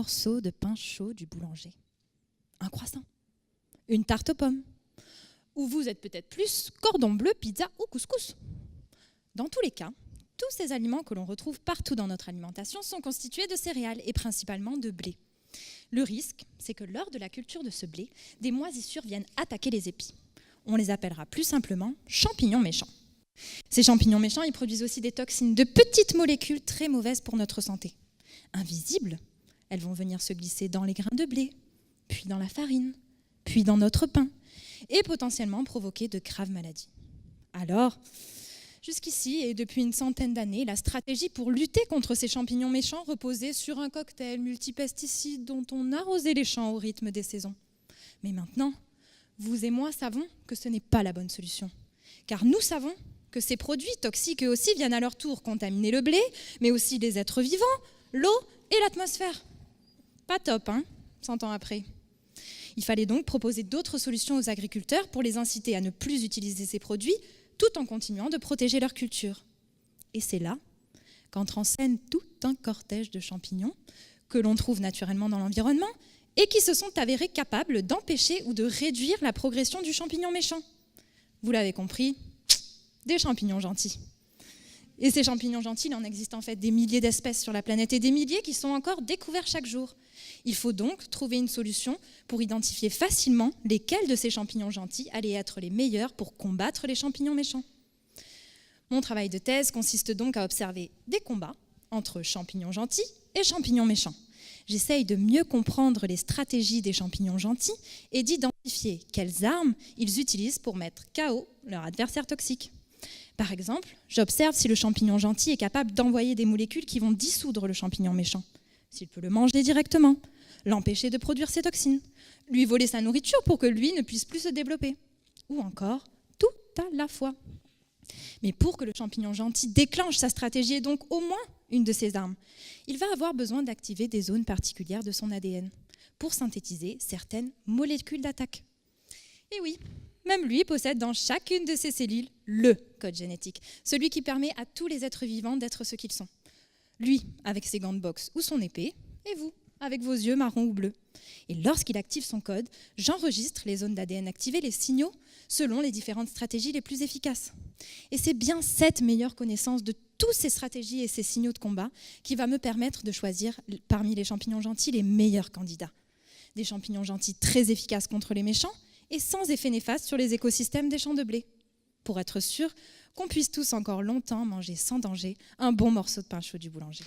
morceau de pain chaud du boulanger, un croissant, une tarte aux pommes, ou vous êtes peut-être plus cordon bleu, pizza ou couscous. Dans tous les cas, tous ces aliments que l'on retrouve partout dans notre alimentation sont constitués de céréales et principalement de blé. Le risque, c'est que lors de la culture de ce blé, des moisissures viennent attaquer les épis. On les appellera plus simplement champignons méchants. Ces champignons méchants, ils produisent aussi des toxines, de petites molécules très mauvaises pour notre santé. Invisibles, elles vont venir se glisser dans les grains de blé, puis dans la farine, puis dans notre pain, et potentiellement provoquer de graves maladies. Alors, jusqu'ici, et depuis une centaine d'années, la stratégie pour lutter contre ces champignons méchants reposait sur un cocktail multipesticides dont on arrosait les champs au rythme des saisons. Mais maintenant, vous et moi savons que ce n'est pas la bonne solution. Car nous savons que ces produits toxiques eux aussi viennent à leur tour contaminer le blé, mais aussi les êtres vivants, l'eau et l'atmosphère. Pas top, 100 ans après. Il fallait donc proposer d'autres solutions aux agriculteurs pour les inciter à ne plus utiliser ces produits, tout en continuant de protéger leur culture. Et c'est là qu'entre en scène tout un cortège de champignons que l'on trouve naturellement dans l'environnement et qui se sont avérés capables d'empêcher ou de réduire la progression du champignon méchant. Vous l'avez compris, des champignons gentils. Et ces champignons gentils, il en existe en fait des milliers d'espèces sur la planète et des milliers qui sont encore découverts chaque jour. Il faut donc trouver une solution pour identifier facilement lesquels de ces champignons gentils allaient être les meilleurs pour combattre les champignons méchants. Mon travail de thèse consiste donc à observer des combats entre champignons gentils et champignons méchants. J'essaye de mieux comprendre les stratégies des champignons gentils et d'identifier quelles armes ils utilisent pour mettre KO leur adversaire toxique. Par exemple, j'observe si le champignon gentil est capable d'envoyer des molécules qui vont dissoudre le champignon méchant, s'il peut le manger directement, l'empêcher de produire ses toxines, lui voler sa nourriture pour que lui ne puisse plus se développer, ou encore tout à la fois. Mais pour que le champignon gentil déclenche sa stratégie et donc au moins une de ses armes, il va avoir besoin d'activer des zones particulières de son ADN pour synthétiser certaines molécules d'attaque. Et oui, même lui possède dans chacune de ses cellules le code génétique, celui qui permet à tous les êtres vivants d'être ce qu'ils sont. Lui, avec ses gants de boxe ou son épée, et vous, avec vos yeux marrons ou bleus. Et lorsqu'il active son code, j'enregistre les zones d'ADN activées, les signaux, selon les différentes stratégies les plus efficaces. Et c'est bien cette meilleure connaissance de toutes ces stratégies et ces signaux de combat qui va me permettre de choisir parmi les champignons gentils les meilleurs candidats. Des champignons gentils très efficaces contre les méchants et sans effet néfaste sur les écosystèmes des champs de blé. Pour être sûr qu'on puisse tous encore longtemps manger sans danger un bon morceau de pain chaud du boulanger.